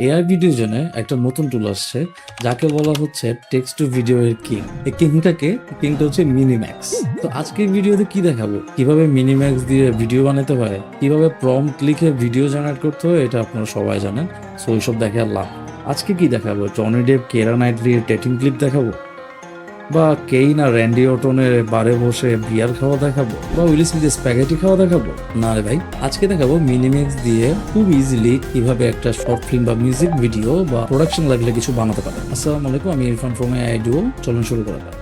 AI ভিডিওর জন্য একটা নতুন টুল আসছে যাকে বলা হচ্ছে টেক্সট টু ভিডিও এর কিং। এই কিংটা হচ্ছে মিনিম্যাক্স। তো আজকের ভিডিওতে কি দেখাবো, কিভাবে মিনিম্যাক্স দিয়ে ভিডিও বানাতে পারে, কিভাবে প্রম্পট লিখে ভিডিও জেনারেট করতে হয়, এটা আপনারা সবাই জানেন। সো ওইসব দেখে আর লাভ। আজকে কি দেখাবো, জনি ডেভ কেরা নাইটলির ডেটিং ক্লিপ দেখাবো, বা কেইন আর র্যান্ডি অটনের বারে বসে বিয়ার খাওয়া দেখাবো, বা উইল স্মিথের স্প্যাগেটি খাওয়া দেখাবো? না রে ভাই, আজকে দেখাবো মিনিম্যাক্স দিয়ে খুব ইজিলি কিভাবে একটা শর্ট ফিল্ম বা মিউজিক ভিডিও বা প্রোডাকশন লেভেলে কিছু বানাতে পারে। আসসালামু আলাইকুম, আমি ইরফান ফ্রম এআই ডুও। চলুন শুরু করা যাক।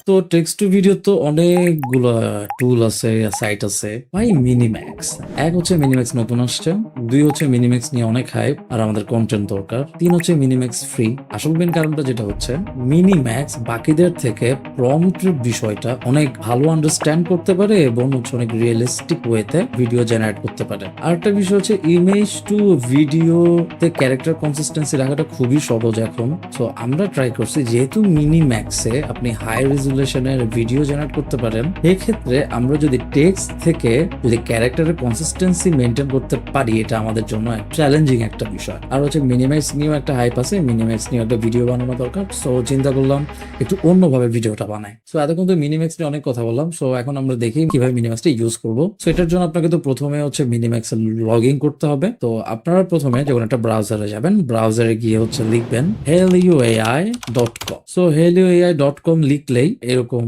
তো টেক্সট টু ভিডিও তো অনেকগুলো টুল আছে, সাইট আছে ভাই। মিনিম্যাক্স এক হচ্ছে মিনিম্যাক্স নতুন আসছে, দুই হচ্ছে মিনিম্যাক্স নিয়ে অনেক হাইপ আর আমাদের কন্টেন্ট দরকার, তিন হচ্ছে মিনিম্যাক্স ফ্রি। আসল মেন কারণটা যেটা হচ্ছে মিনিম্যাক্স বাকিদের থেকে প্রম্পটের বিষয়টা অনেক ভালো আন্ডারস্ট্যান্ড করতে পারে এবং হচ্ছে অনেক রিয়েলিস্টিক ওয়েতে ভিডিও জেনারেট করতে পারে। আর একটা বিষয় হচ্ছে ইমেজ টু ভিডিওতে ক্যারেক্টার কনসিস্টেন্সি রাখাটা খুবই সহজ এখন। সো আমরা ট্রাই করছি, যেহেতু মিনিম্যাক্সে আপনি হাই রেজুলেশনের ভিডিও জেনারেট করতে পারেন, এক্ষেত্রে আমরা যদি টেক্সট থেকে যদি ক্যারেক্টারের কনসিস্টেন্সি মেনটেন করতে পারি, এটা আমাদের জন্য চ্যালেঞ্জিং একটা বিষয়। আর হচ্ছে মিনিম্যাক্স নিয়েও একটা হাইপ আছে, মিনিম্যাক্স নিয়ে একটা ভিডিও বানানো দরকার। সো চিন্তা করলাম একটু অন্যভাবে ভিডিওটা বানাই। সো এতক্ষণ তো মিনিম্যাক্স নিয়ে অনেক কথা বললাম, সো এখন আমরা দেখি কিভাবে মিনিম্যাক্সটা ইউজ করবো। সো এটার জন্য আপনাকে তো প্রথমে হচ্ছে মিনিম্যাক্স লগ ইন করতে হবে। তো আপনারা প্রথমে যখন একটা ব্রাউজারে যাবেন, ব্রাউজারে গিয়ে হচ্ছে লিখবেন helioi.com। সো helioi.com লিখলেই এরকম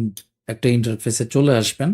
একটা ইন্টারফেসে চলে আসবেন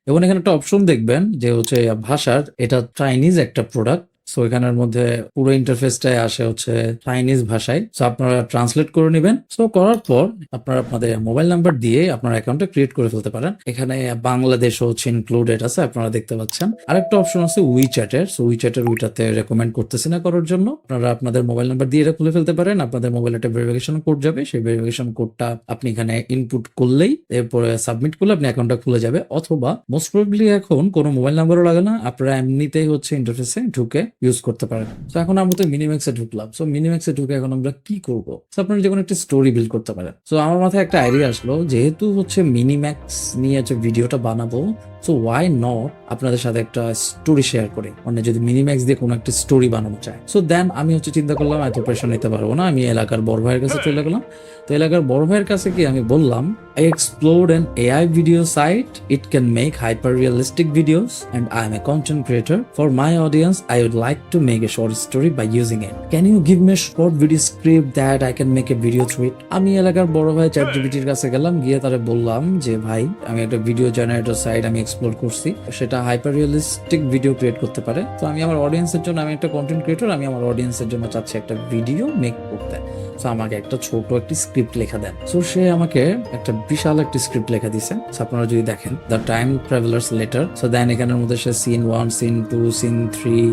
এবং এখানে একটা অপশন দেখবেন যে হচ্ছে ভাষার, এটা চাইনিজ একটা প্রোডাক্ট। সো এখানের মধ্যে পুরো ইন্টারফেসটাই আসে হচ্ছে চাইনিজ ভাষায়। সো আপনারা ট্রান্সলেট করে নেবেন। সো করার পর আপনারা আপনাদের মোবাইল নাম্বার দিয়ে আপনার অ্যাকাউন্টটা ক্রিয়েট করে ফেলতে পারেন। এখানে বাংলাদেশও হচ্ছে ইনক্লুডেড আছে, আপনারা দেখতে পাচ্ছেন। আরেকটা অপশন আছে উইচ্যাটের। সো উইচ্যাটের ওইটাতে রেকমেন্ড করতেছি না করার জন্য। আপনারা আপনাদের মোবাইল নাম্বার দিয়ে এটা খুলে ফেলতে পারেন। আপনাদের মোবাইলে একটা ভেরিফিকেশন কোড যাবে, সেই ভেরিফিকেশন কোডটা আপনি এখানে ইনপুট করলেই, এরপরে সাবমিট করলে আপনি অ্যাকাউন্টটা খুলে যাবে। অথবা মোস্ট প্রবাবলি এখন কোনো মোবাইল নাম্বারও লাগে না, আপনারা এমনিতেই হচ্ছে ইন্টারফেসে ঢুকে ইউজ করতে পারেন। তো এখন আমরা তো মিনিম্যাক্সে ঢুকলাম। সো মিনিম্যাক্সে ঢুকে এখন আমরা কি করব? সো আপনারা যে কোনো একটা স্টোরি বিল্ড করতে পারেন। সো আমার মাথায় একটা আইডিয়া আসলো, যেহেতু হচ্ছে মিনিম্যাক্স নিয়ে হচ্ছে ভিডিওটা বানাবো, সো ওয়াই নট আপনাদের সাথে একটা স্টোরি শেয়ার করে, মানে যদি মিনিম্যাক্স দিয়ে কোনো একটা স্টোরি বানানো চায়। সো দেন আমি হচ্ছে চিন্তা করলাম এত প্রেশার নিতে পারবো না, আমি এলাকার বড় ভাইয়ের কাছে চলে গেলাম। তো এলাকার বড় ভাইয়ের কাছে কি আমি বললাম, I explored an AI video site. It can make hyper-realistic videos and I am a content creator. For my audience, I would like to make a short story by using it. Can you give me a short video script that I can make a video through it? আমি এলাকার বড় ভাই চ্যাটজিপিটির কাছে গেলাম, গিয়ে তারে বললাম যে ভাই, আমি একটা ভিডিও জেনারেটর সাইট আমি এক্সপ্লোর করছি, সেটা হাইপার রিয়েলিস্টিক ভিডিও ক্রিয়েট করতে পারে। তো আমি আমার অডিয়েন্সের জন্য, আমি একটা কন্টেন্ট ক্রিয়েটর, আমি আমার অডিয়েন্সের জন্য চাচ্ছি একটা ভিডিও মেক করতে। সো আমাকে একটা ছোট একটি স্ক্রিপ্ট লেখা দেন। সো সে আমাকে একটা বিশাল একটি স্ক্রিপ্ট লেখা দিছে। আপনারা যদি দেখেন the time travellers letter, so then এখানের মধ্যে সে সিন 1, সিন 2, সিন 3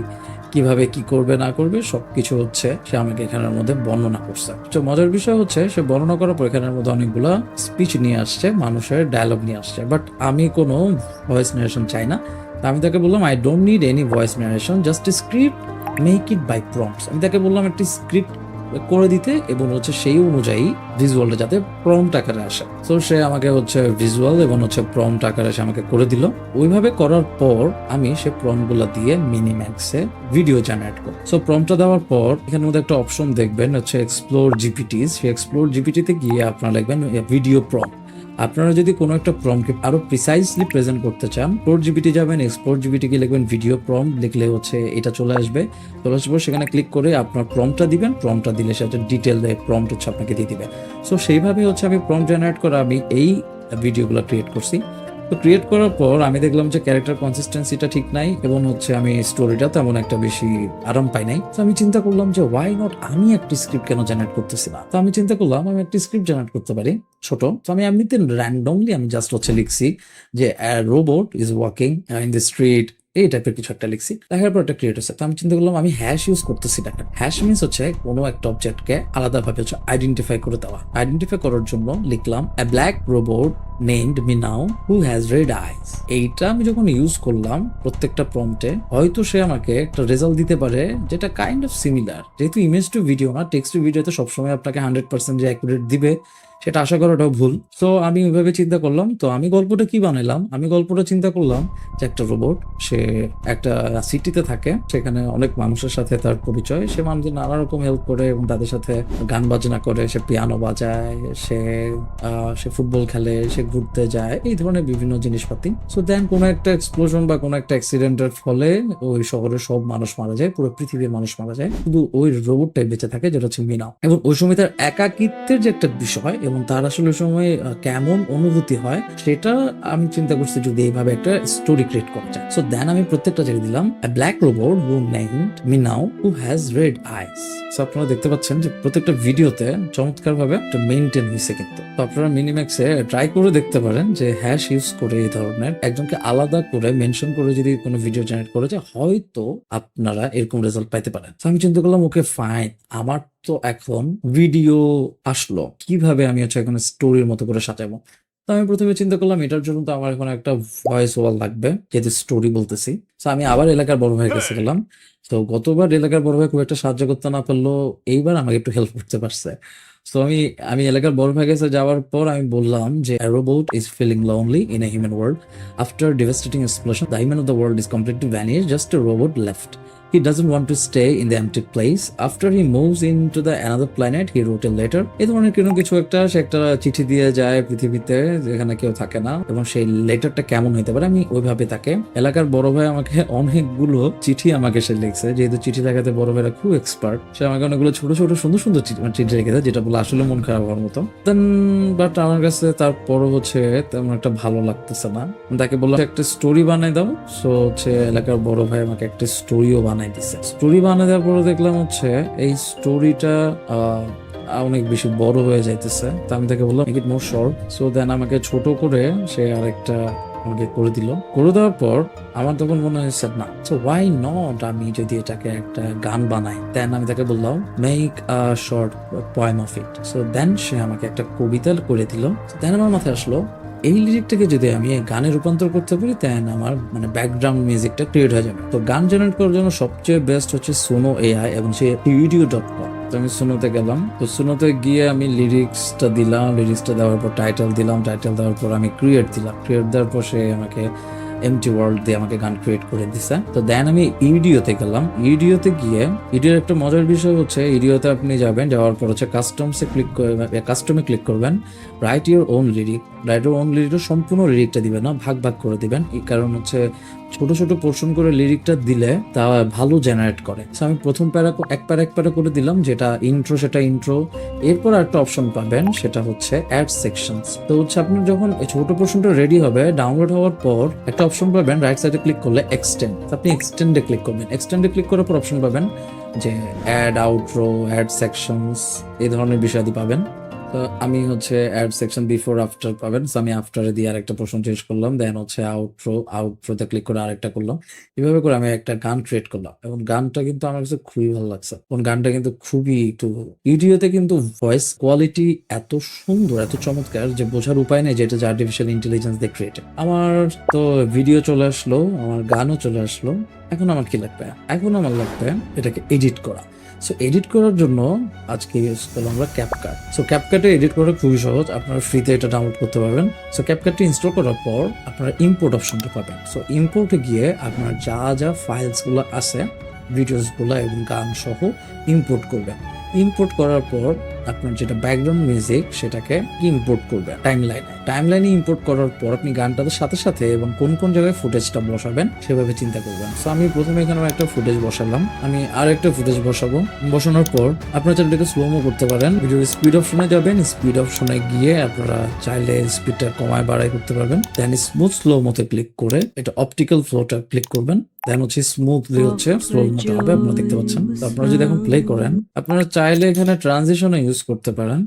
কিভাবে কি করবে না করবে সবকিছু হচ্ছে সে আমাকে এখানের মধ্যে বর্ণনা করছে। তো মজার বিষয় হচ্ছে সে বর্ণনা করার পর এখানের মধ্যে অনেকগুলো স্পিচ নিয়ে আসছে, মানুষের ডায়লগ নিয়ে আসছে, বাট আমি কোনো ভয়েস নারেশন চাই না। আমি তাকে বললাম I don't need any voice narration, just a script, make it by prompts. আমি তাকে বললাম একটি স্ক্রিপ্ট করে দিতে এবং হচ্ছে সেই অনুযায়ী ভিজুয়ালটা যাতে প্রম্পট আকারে আসে। তো সে আমাকে হচ্ছে ভিজুয়াল এবং হচ্ছে প্রম্পট আকারে সে আমাকে করে দিল। ওইভাবে করার পর আমি সে প্রম্পটগুলো দিয়ে মিনিম্যাক্সে ভিডিও জেনারেট করি। সো প্রম্পটটা দেওয়ার পর এখানের মধ্যে একটা অপশন দেখবেন হচ্ছে এক্সপ্লোর জিপিটিস। সেই এক্সপ্লোর জিপিটিতে গিয়ে আপনারা লিখবেন ভিডিও প্রম্পট। আপনারা যদি কোনো একটা প্রম্পটকে আরো প্রিসাইসলি প্রেজেন্ট করতে চান, এক্সপ্লোর জিপিটি যাবেন, এক্সপ্লোর জিপিটি গিয়ে লিখবেন ভিডিও প্রম্পট, লিখলে হচ্ছে এটা চলে আসবে। চলে আসার পর সেখানে ক্লিক করে আপনার প্রম্পটটা দিবেন, প্রম্পটটা দিলে সেটা ডিটেল প্রম্পট হচ্ছে আপনাকে দিয়ে দিবে। সো সেইভাবে হচ্ছে আমি প্রম্পট জেনারেট করে আমি এই ভিডিওগুলো ক্রিয়েট করছি। তো ক্রিয়েট করার পর আমি দেখলাম যে ক্যারেক্টার কনসিস্টেন্সিটা ঠিক নাই এবং হচ্ছে আমি স্টোরিটা তেমন একটা বেশি আরাম পাই নাই। তো আমি চিন্তা করলাম যে ওয়াই নট আমি একটি স্ক্রিপ্ট কেন জেনারেট করতেছি না। তো আমি চিন্তা করলাম আমি একটি স্ক্রিপ্ট জেনারেট করতে পারি ছোট। তো আমি এমনিতে র্যান্ডমলি আমি জাস্ট হচ্ছে লিখছি যে robot is walking in the street, এই টাইপের কিছু একটা লিখছি। দেখার পর একটা ক্রিয়েট হচ্ছে। তো আমি চিন্তা করলাম আমি হ্যাশ ইউজ করতেছি না। হ্যাশ মিনস হচ্ছে কোনো একটা অবজেক্টকে আলাদাভাবে হচ্ছে আইডেন্টিফাই করে দেওয়া। আইডেন্টিফাই করার জন্য লিখলাম a black robot named Meow who has red eyes। এইটা আমি যখন ইউজ করলাম প্রত্যেকটা প্রম্পটে, হয়তো সে আমাকে একটা রেজাল্ট দিতে পারে যেটা কাইন্ড অফ সিমিলার। যেহেতু ইমেজ টু ভিডিও না, টেক্সট টু ভিডিওতে সবসময় আপনাকে 100% যে অ্যাকুরেট দিবে সেটা আশা করাটাও ভুল। তো আমি ওইভাবে চিন্তা করলাম, তো আমি গল্পটা কি বানাইলাম, আমি গল্পটা চিন্তা করলাম যে একটা রোবট, সে একটা সিটিতে থাকে, সেখানে অনেক মানুষের সাথে তার পরিচয়, সে মানুষদের নানা রকম হেল্প করে এবং তাদের সাথে গান বাজনা করে, সে পিয়ানো বাজায়, সে ফুটবল খেলে, সে ঘুরতে যায়, এই ধরনের বিভিন্ন জিনিসপাতি। সো দেন কোনো একটা এক্সপ্লোশন বা কোনো একটা অ্যাক্সিডেন্টের ফলে ওই শহরের সব মানুষ মারা যায়, পুরো পৃথিবীর মানুষ মারা যায়, শুধু ওই রোবটটাই বেঁচে থাকে, যেটা হচ্ছে মিনা। এবং ওই সময় তার একাকিত্বের যে একটা বিষয় এবং তার আসলে ওই সময় কেমন অনুভূতি হয়, সেটা আমি চিন্তা করছি যদি এইভাবে একটা স্টোরি ক্রিয়েট করা যায়। সো দেন আমি প্রত্যেকটা জায়গায় দিলাম a black robot who named Minao who has red eyes. So আপনারা দেখতে পাচ্ছেন যে প্রত্যেকটা ভিডিওতে চমৎকার ভাবে একটা মেইনটেইন হয়েছে। কিন্তু তো আপনারা মিনিম্যাক্সে ট্রাই করে দেখতে পারেন যে হ্যাশ ইউজ করে এই ধরনের একজনকে আলাদা করে মেনশন করে যদি কোনো ভিডিও জেনারেট করে, যে হয়তো আপনারা এরকম রেজাল্ট পাইতে পারেন। তো আমি চিন্তা করলাম ওকে ফাইন, আমার তো এখন ভিডিও আসলো, কিভাবে আমি হচ্ছে এখন স্টোরির মতো করে সাজাবো। তো আমি প্রথমে চিন্তা করলাম এটার জন্য তো আমার এখন একটা ভয়েস ওভার লাগবে, যেহেতু স্টোরি বলতেছি। তো আমি আবার এলাকার বড় ভাইয়ের কাছে গেলাম। তো গতবার এলাকার বড় ভাই খুব একটা সাহায্য করতে না পারলেও এইবার আমাকে একটু হেল্প করতে পারছে। তো আমি এলাকার বড় ভাইয়ের কাছে যাওয়ার পর আমি বললাম যে a robot is feeling lonely in a human world after devastating explosion. The human of the world is completely vanished, just a robot left. He doesn't want to stay in the empty place. After he moves into the another planet, he wrote a letter. এই ধরনের কোনো কিছু একটা, সে একটা চিঠি দিয়ে যায় পৃথিবীতে যেখানে কেউ থাকে না, এবং সেই লেটারটা কেমন হইতে পারে আমি ওইভাবে তাকে, এলাকার বড় ভাই আমাকে অনেকগুলো চিঠি আমাকে সে লিখছে, যেহেতু চিঠি লেখাতে বড় ভাইরা খুব এক্সপার্ট, সে আমাকে অনেকগুলো ছোট ছোট সুন্দর সুন্দর চিঠি লিখে দেয়, যেটা বলে আসলে মন খারাপ হওয়ার মতো। দেন বাট আমার কাছে তারপরও হচ্ছে তেমন একটা ভালো লাগতেছে না। তাকে বললাম একটা স্টোরি বানাই দাও। সো হচ্ছে এলাকার বড় ভাই আমাকে একটা স্টোরিও বানাই দিছে। স্টোরি বানাই দেওয়ার পরে দেখলাম হচ্ছে এই স্টোরিটা অনেক বেশি বড় হয়ে যাইতেছে। তো আমি তাকে বললাম make it more short. So then আমাকে ছোট করে সে আরেকটা আমাকে করে দিল। করে দেওয়ার পর আমার তখন মনে হয়েছে না, সো ওয়াই নট আমি যদি এটাকে একটা গান বানাই। দেন আমি তাকে বললাম make a short poem of it. So then সে আমাকে একটা কবিতা করে দিল। দেন আমার মাথায় আসলো এই লিরিকটাকে যদি আমি গানে রূপান্তর করতে পারি, দেন আমার মানে ব্যাকগ্রাউন্ড মিউজিকটা ক্রিয়েট হয়ে যাবে। তো গান জেনারেট করার জন্য সবচেয়ে বেস্ট হচ্ছে সোনো এআই এবং সে video.com। তো আমি সুনোতে গেলাম। তো সুনোতে গিয়ে আমি লিরিক্সটা দিলাম, লিরিক্সটা দেওয়ার পর টাইটেল দিলাম, টাইটেল দেওয়ার পর আমি ক্রিয়েট দিলাম, ক্রিয়েট দেওয়ার পর সে আমাকে এমটি ওয়ার্ল্ড দিয়ে আমাকে গান ক্রিয়েট করে দিছে। তো দেন আমি ইডিওতে গেলাম। ইডিওতে গিয়ে ইডিওর একটা মজার বিষয় হচ্ছে, ইডিওতে আপনি যাবেন, যাওয়ার পর হচ্ছে কাস্টমসে ক্লিক করবেন, কাস্টমে ক্লিক করবেন, write your own lyric. Write your own লিরিকটা সম্পূর্ণ লিরিকটা দিবেন না, ভাগ ভাগ করে দিবেন। এই কারণ হচ্ছে ছোট ছোট পোর্শন করে লিরিকটা দিলে তা ভালো জেনারেট করে। সো আমি প্রথম এক প্যারা করে দিলাম, যেটা ইন্ট্রো সেটা ইন্ট্রো। এরপর একটা অপশন পাবেন, সেটা হচ্ছে অ্যাড সেকশনস। তো হচ্ছে আপনি যখন এই ছোট পোর্শনটা রেডি হবে, ডাউনলোড হওয়ার পর একটা অপশন পাবেন রাইট সাইডে ক্লিক করলে এক্সটেন্ড। আপনি এক্সটেন্ডে ক্লিক করবেন। এক্সটেন্ডে ক্লিক করার পর অপশন পাবেন যে অ্যাড আউটরো, অ্যাড সেকশনস, এই ধরনের বিষয়াদি পাবেন। তো আমি হচ্ছে অ্যাড সেকশন বিফোর আফটার পাবেন। So আমি আফটারে দিয়ে আরেকটা পোর্শন চেঞ্জ করলাম। দেন হচ্ছে আউটরোতে ক্লিক করে আরেকটা করলাম। এভাবে করে আমি একটা গান ক্রিয়েট করলাম এবং গানটা কিন্তু আমার কাছে খুবই ভালো লাগছে। এবং গানটা কিন্তু খুবই একটু, ভিডিওতে কিন্তু ভয়েস কোয়ালিটি এত সুন্দর, এত চমৎকার যে বোঝার উপায় নেই যে এটা আর্টিফিশিয়াল ইন্টেলিজেন্স দিয়ে ক্রিয়েটেড। আমার তো ভিডিও চলে আসলো, আমার গানও চলে আসলো। এখন আমার কি লাগবে? এখন আমার লাগবে এটাকে এডিট করা। সো এডিট করার জন্য আজকে ইউজ করলাম আমরা ক্যাপকাট। সো ক্যাপকাটে এডিট করা খুবই সহজ, আপনারা ফ্রিতে এটা ডাউনলোড করতে পারবেন। সো ক্যাপকাটটি ইনস্টল করার পর আপনারা ইম্পোর্ট অপশনটা পাবেন। সো ইম্পোর্টে গিয়ে আপনার যা যা ফাইলসগুলো আছে, ভিডিওসগুলো এবং গান সহ ইম্পোর্ট করবেন। ইম্পোর্ট করার পর আপনার যেটা ব্যাকগ্রাউন্ড মিউজিক, সেটাকে ইম্পোর্ট করবেন টাইমলাইনে ইম্পোর্ট করার পর আপনি গানটার সাথে সাথে এবং কোন কোন জায়গায় ফুটেজটা বসাবেন সেভাবে চিন্তা করবেন। সো আমি প্রথমে এখানে একটা ফুটেজ বসালাম, আমি আর একটা ফুটেজ বসাবো। বসানোর পর আপনারা চাইলে এটাকে স্লোমো করতে পারেন। ভিডিওর স্পিড অপশনে যাবেন, স্পিড অপশনে গিয়ে আপনারা চাইলে স্পিডটা কমায় বাড়াই করতে পারবেন। দেন স্মুথ স্লো মতে ক্লিক করে এটা অপটিক্যাল ফ্লোটা ক্লিক করবেন। দেন হচ্ছে স্মুথলি হচ্ছে স্লো মতো হবে, আপনারা দেখতে পাচ্ছেন। তো আপনারা যদি এখন প্লে করেন, আপনারা চাইলে এখানে ট্রানজিশনও ইউজ করতে পারেন।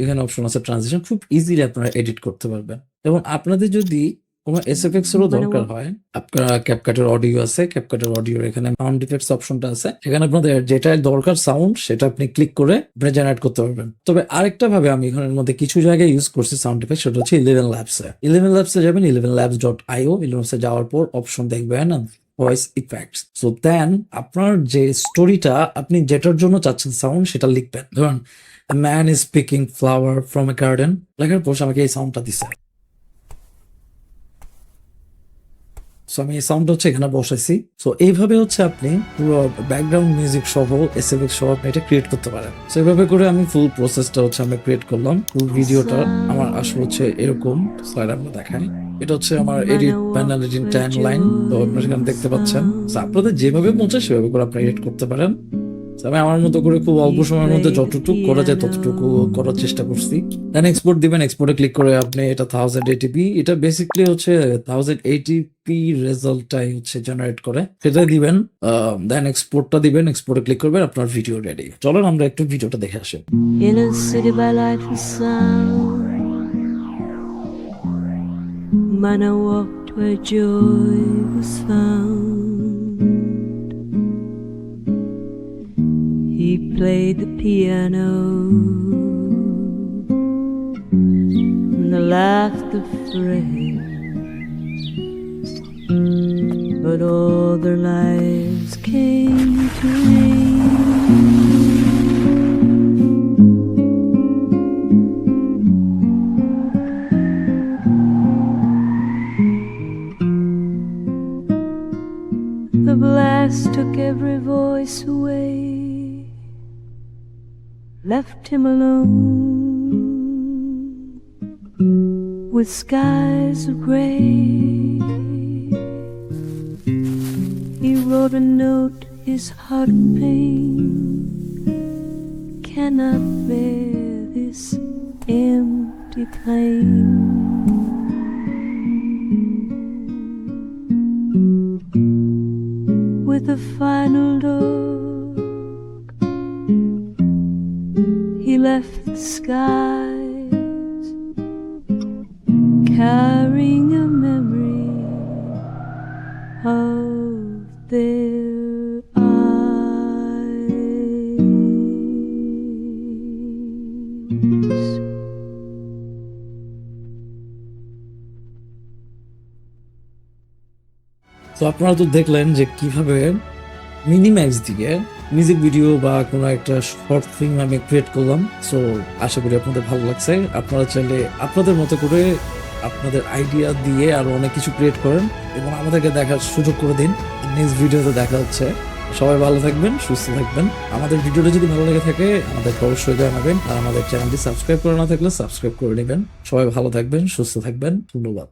এখানে অপশন আছে ট্রানজিশন, খুব ইজিলি আপনারা এডিট করতে পারবেন। এবং আপনাদের যদি কোনো এসএফএক্স এরও দরকার হয়, আপনারা ক্যাপকাটের অডিও আছে, ক্যাপকাটের অডিওর এখানে সাউন্ড ইফেক্টস অপশনটা আছে, সেখানে আপনাদের যেটা দরকার সাউন্ড, সেটা আপনি ক্লিক করে জেনারেট করতে পারবেন। তবে আরেকটা ভাবে আমি এখানের মধ্যে কিছু জায়গায় ইউজ করছি সাউন্ড ইফেক্ট, সেটা হচ্ছে 11 ল্যাবসে। 11 ল্যাবসে যাবেন, 11labs.io। 11 ল্যাবসে যাওয়ার পর অপশন দেখবেন ভয়েস ইফেক্টস। সো দেন আপনার যে স্টোরিটা আপনি যেটার জন্য চাচ্ছেন সাউন্ড, সেটা লিখবেন। ধরুন A man is picking flower from a garden লেখার পর আমাকে এই সাউন্ডটা দিছে। সো আমি এই সাউন্ড হচ্ছে এখানে বসাইছি। সো এইভাবে হচ্ছে আপনি পুরো ব্যাকগ্রাউন্ড মিউজিক সহ এসএফএক্স সহ আপনি এটা ক্রিয়েট করতে পারেন। সো এইভাবে করে আমি ফুল প্রসেসটা হচ্ছে আমি ক্রিয়েট করলাম। ফুল ভিডিওটা আমার আসলে হচ্ছে এরকম। স্লাইড আমরা দেখাই। এটা হচ্ছে আমার edit panel edit time line. তো আপনারা এখানে দেখতে পাচ্ছেন। সো আপনাদের যেভাবে মন চায় সেভাবে করে আপনি এডিট করতে পারেন। আমি আমার মতো করে খুব অল্প সময়ের মধ্যে যতটুকু করা যায় ততটুকু করার চেষ্টা করছি। দেন এক্সপোর্ট দিবেন, এক্সপোর্টে ক্লিক করে আপনি এটা 1080p, এটা বেসিক্যালি হচ্ছে 1080p রেজাল্টটাই হচ্ছে জেনারেট করে, সেটা দিবেন। দেন এক্সপোর্টটা দিবেন, এক্সপোর্টে ক্লিক করবেন, আপনার ভিডিও রেডি। চলেন আমরা একটু ভিডিওটা দেখে আসি। In a city by light and sound, man, I walked where joy was found. He played the piano and the laughter friends, but all their lives came to an The blast took every voice away, left him alone with skies of gray. He wrote a note, his heart in pain cannot bear this empty plane. With a final look, he left the skies, carrying a memory of their eyes. তো আপনারা তো দেখলেন যে কিভাবে minimax দিয়ে music video বা কোনো একটা শর্ট ফিল্ম আমি ক্রিয়েট করলাম। সো আশা করি আপনাদের ভালো লাগছে। আপনারা চাইলে আপনাদের মতো করে আপনাদের আইডিয়া দিয়ে আরো অনেক কিছু ক্রিয়েট করেন এবং আমাদেরকে দেখার সুযোগ করে দিন। নেক্সট ভিডিওতে দেখা হচ্ছে। সবাই ভালো থাকবেন, সুস্থ থাকবেন। আমাদের ভিডিওটা যদি ভালো লেগে থাকে আমাদেরকে অবশ্যই জানাবেন, আর আমাদের চ্যানেলটি সাবস্ক্রাইব করে না থাকলে সাবস্ক্রাইব করে নেবেন। সবাই ভালো থাকবেন, সুস্থ থাকবেন। ধন্যবাদ।